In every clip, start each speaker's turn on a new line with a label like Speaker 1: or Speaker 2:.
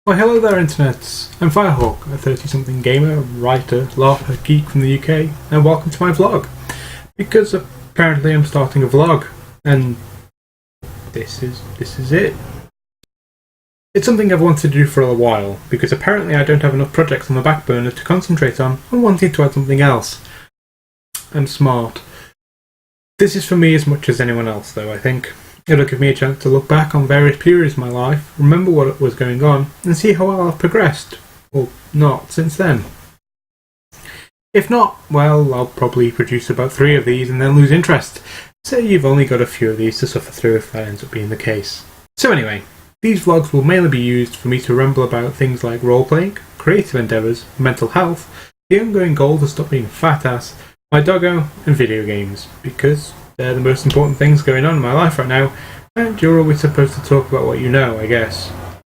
Speaker 1: Why hello there internets, I'm Phyrehawk, a 30-something gamer, writer, LARPer, geek from the UK, and welcome to my vlog. Because apparently I'm starting a vlog, and this is it. It's something I've wanted to do for a while, because apparently I don't have enough projects on the back burner to concentrate on, and wanting to add something else. I'm smart. This is for me as much as anyone else though, I think. It'll give me a chance to look back on various periods of my life, remember what was going on, and see how well I've progressed, or not, since then. If not, well, I'll probably produce about 3 of these and then lose interest. Say you've only got a few of these to suffer through if that ends up being the case. So anyway, these vlogs will mainly be used for me to ramble about things like role-playing, creative endeavours, mental health, the ongoing goal to stop being a fat ass, my doggo, and video games, because they're the most important things going on in my life right now, and you're always supposed to talk about what you know, I guess.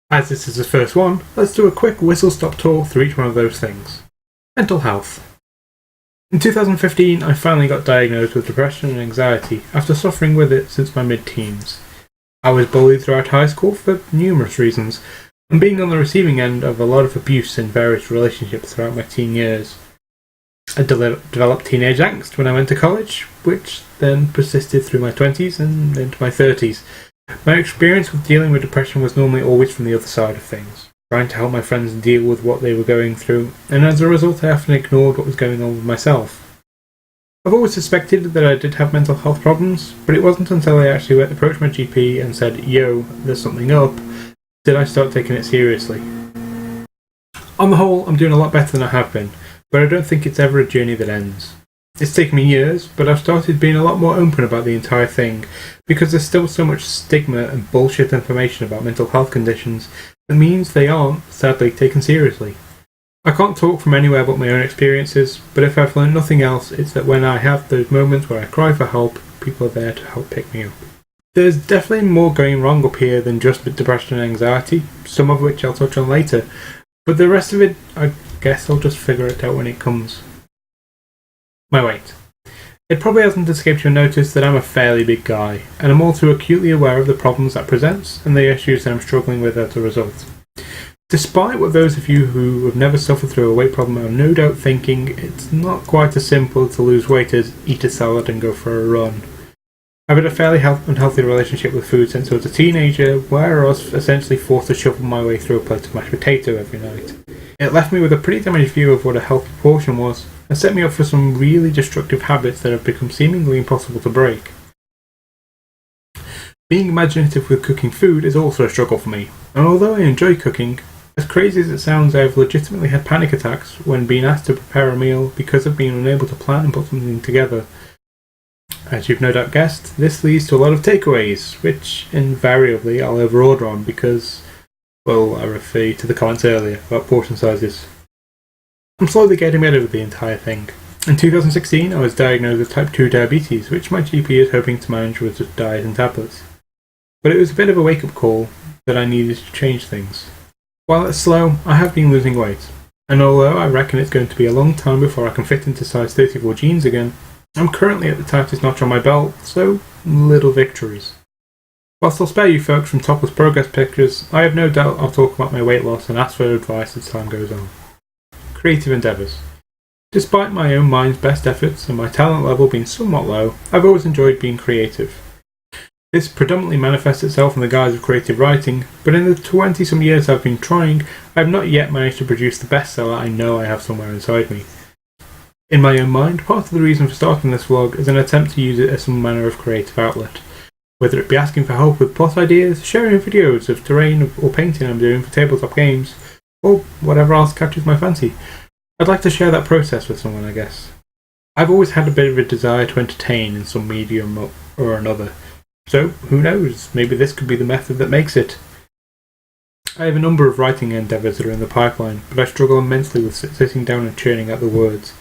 Speaker 1: As this is the first one, let's do a quick whistle-stop tour through each one of those things. Mental health. In 2015, I finally got diagnosed with depression and anxiety after suffering with it since my mid-teens. I was bullied throughout high school for numerous reasons, and being on the receiving end of a lot of abuse in various relationships throughout my teen years. I developed teenage angst when I went to college, which then persisted through my 20s and into my 30s. My experience with dealing with depression was normally always from the other side of things, trying to help my friends deal with what they were going through, and as a result I often ignored what was going on with myself. I've always suspected that I did have mental health problems, but it wasn't until I actually approached my GP and said, "Yo, there's something up," did I start taking it seriously. On the whole, I'm doing a lot better than I have been, but I don't think it's ever a journey that ends. It's taken me years, but I've started being a lot more open about the entire thing, because there's still so much stigma and bullshit information about mental health conditions that means they aren't, sadly, taken seriously. I can't talk from anywhere but my own experiences, but if I've learned nothing else, it's that when I have those moments where I cry for help, people are there to help pick me up. There's definitely more going wrong up here than just depression and anxiety, some of which I'll touch on later, but the rest of it, I guess I'll just figure it out when it comes. My weight. It probably hasn't escaped your notice that I'm a fairly big guy, and I'm all too acutely aware of the problems that presents and the issues that I'm struggling with as a result. Despite what those of you who have never suffered through a weight problem are no doubt thinking, it's not quite as simple to lose weight as eat a salad and go for a run. I've had a fairly unhealthy relationship with food since I was a teenager, where I was essentially forced to shovel my way through a plate of mashed potato every night. It left me with a pretty damaged view of what a healthy portion was, and set me up for some really destructive habits that have become seemingly impossible to break. Being imaginative with cooking food is also a struggle for me, and although I enjoy cooking, as crazy as it sounds, I've legitimately had panic attacks when being asked to prepare a meal because of being unable to plan and put something together. As you've no doubt guessed, this leads to a lot of takeaways, which invariably I'll overorder on because, well, I refer you to the comments earlier about portion sizes. I'm slowly getting rid of the entire thing. In 2016 I was diagnosed with type 2 diabetes, which my GP is hoping to manage with just diet and tablets. But it was a bit of a wake-up call that I needed to change things. While it's slow, I have been losing weight, and although I reckon it's going to be a long time before I can fit into size 34 jeans again, I'm currently at the tightest notch on my belt, so little victories. Whilst I'll spare you folks from topless progress pictures, I have no doubt I'll talk about my weight loss and ask for advice as time goes on. Creative endeavours. Despite my own mind's best efforts and my talent level being somewhat low, I've always enjoyed being creative. This predominantly manifests itself in the guise of creative writing, but in the 20-some years I've been trying, I have not yet managed to produce the bestseller I know I have somewhere inside me. In my own mind, part of the reason for starting this vlog is an attempt to use it as some manner of creative outlet. Whether it be asking for help with plot ideas, sharing videos of terrain or painting I'm doing for tabletop games, or whatever else catches my fancy. I'd like to share that process with someone, I guess. I've always had a bit of a desire to entertain in some medium or another. So, who knows, maybe this could be the method that makes it. I have a number of writing endeavours that are in the pipeline, but I struggle immensely with sitting down and churning out the words.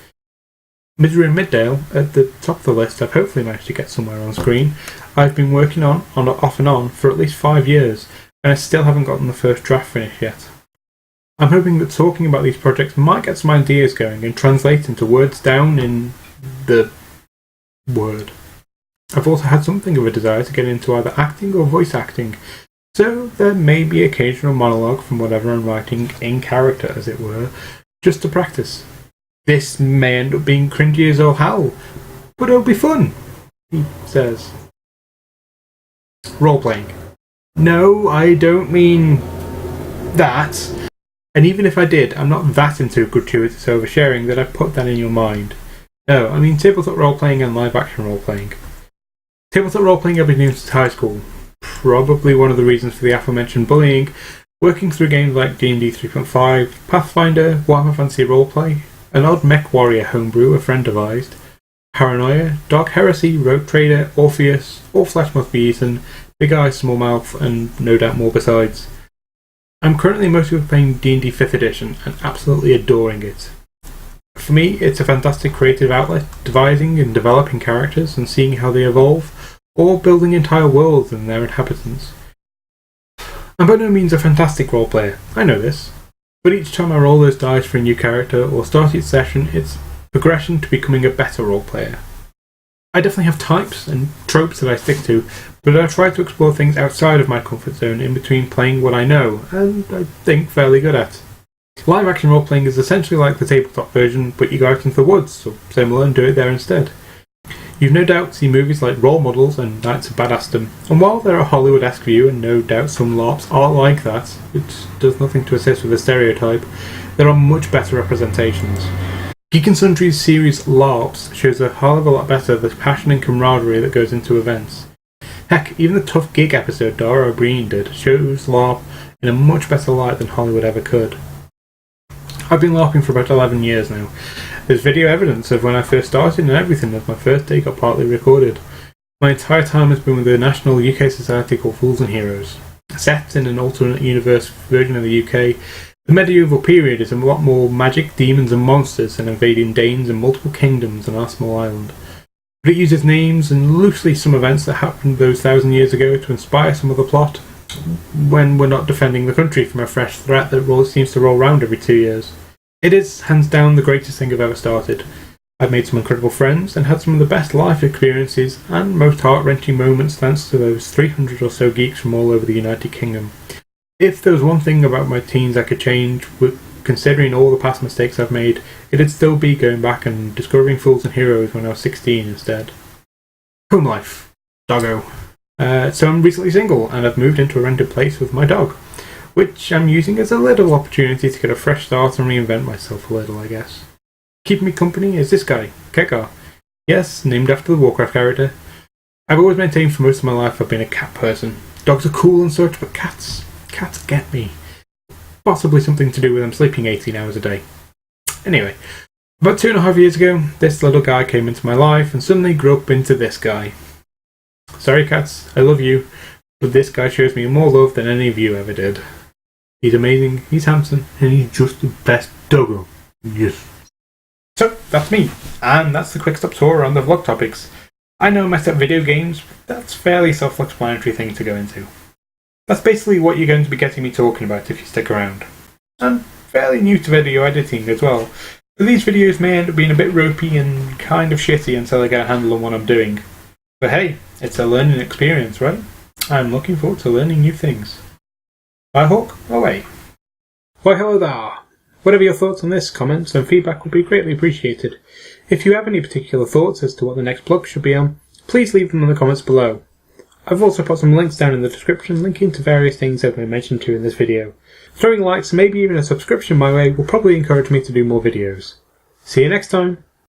Speaker 1: Misery in Middale, at the top of the list, I've hopefully managed to get somewhere on screen. I've been working on off and on, for at least 5 years, and I still haven't gotten the first draft finished yet. I'm hoping that talking about these projects might get some ideas going and translate into words down in the Word. I've also had something of a desire to get into either acting or voice acting, so there may be occasional monologue from whatever I'm writing in character, as it were, just to practice. This may end up being cringy as all hell, but it'll be fun, he says. Role-playing. No, I don't mean that. And even if I did, I'm not that into gratuitous oversharing that I put that in your mind. No, I mean tabletop role-playing and live-action role-playing. Tabletop role-playing I've been doing since high school. Probably one of the reasons for the aforementioned bullying, working through games like D&D 3.5, Pathfinder, Warhammer Fantasy Roleplay, an odd mech warrior homebrew a friend devised, Paranoia, Dark Heresy, Rogue Trader, Orpheus, All Flesh Must Be Eaten, Big Eye, Small Mouth, and no doubt more besides. I'm currently mostly playing D&D 5th edition and absolutely adoring it. For me, it's a fantastic creative outlet, devising and developing characters and seeing how they evolve, or building entire worlds and their inhabitants. I'm by no means a fantastic role player, I know this, but each time I roll those dice for a new character or start each session, it's progression to becoming a better role player. I definitely have types and tropes that I stick to, but I try to explore things outside of my comfort zone in between playing what I know, and I think fairly good at. Live action role playing is essentially like the tabletop version, but you go out into the woods, or similar, and do it there instead. You've no doubt seen movies like Role Models and Knights of Badassdom, and while they're a Hollywood-esque view, and no doubt some LARPs are like that, which does nothing to assist with the stereotype, there are much better representations. Geek and Sundry's series LARPs shows a hell of a lot better the passion and camaraderie that goes into events. Heck, even the Tough Gig episode Dara O'Brien did shows LARP in a much better light than Hollywood ever could. I've been LARPing for about 11 years now. There's video evidence of when I first started and everything, as my first day got partly recorded. My entire time has been with the national UK society called Fools and Heroes. Set in an alternate universe version of the UK, the medieval period is a lot more magic, demons and monsters and invading Danes and multiple kingdoms on our small island. But it uses names and loosely some events that happened those 1,000 years ago to inspire some of the plot when we're not defending the country from a fresh threat that seems to roll round every 2 years. It is, hands down, the greatest thing I've ever started. I've made some incredible friends and had some of the best life experiences and most heart-wrenching moments thanks to those 300 or so geeks from all over the United Kingdom. If there was one thing about my teens I could change, considering all the past mistakes I've made, it'd still be going back and discovering Fools and Heroes when I was 16 instead. Home life. Doggo. So I'm recently single and I've moved into a rented place with my dog, which I'm using as a little opportunity to get a fresh start and reinvent myself a little, I guess. Keeping me company is this guy, Kekar. Yes, named after the Warcraft character. I've always maintained for most of my life I've been a cat person. Dogs are cool and such, but cats get me. Possibly something to do with them sleeping 18 hours a day. Anyway, about 2.5 years ago, this little guy came into my life and suddenly grew up into this guy. Sorry cats, I love you, but this guy shows me more love than any of you ever did. He's amazing, he's handsome, and he's just the best doggo. Yes. So, that's me, and that's the quick stop tour on the vlog topics. I know I messed up video games, but that's a fairly self-explanatory thing to go into. That's basically what you're going to be getting me talking about if you stick around. I'm fairly new to video editing as well, so these videos may end up being a bit ropey and kind of shitty until I get a handle on what I'm doing. But hey, it's a learning experience, right? I'm looking forward to learning new things. Phyrehawk, away. Why hello there. Whatever your thoughts on this, comments and feedback would be greatly appreciated. If you have any particular thoughts as to what the next blog should be on, please leave them in the comments below. I've also put some links down in the description linking to various things I've been mentioned to in this video. Throwing likes and maybe even a subscription my way will probably encourage me to do more videos. See you next time!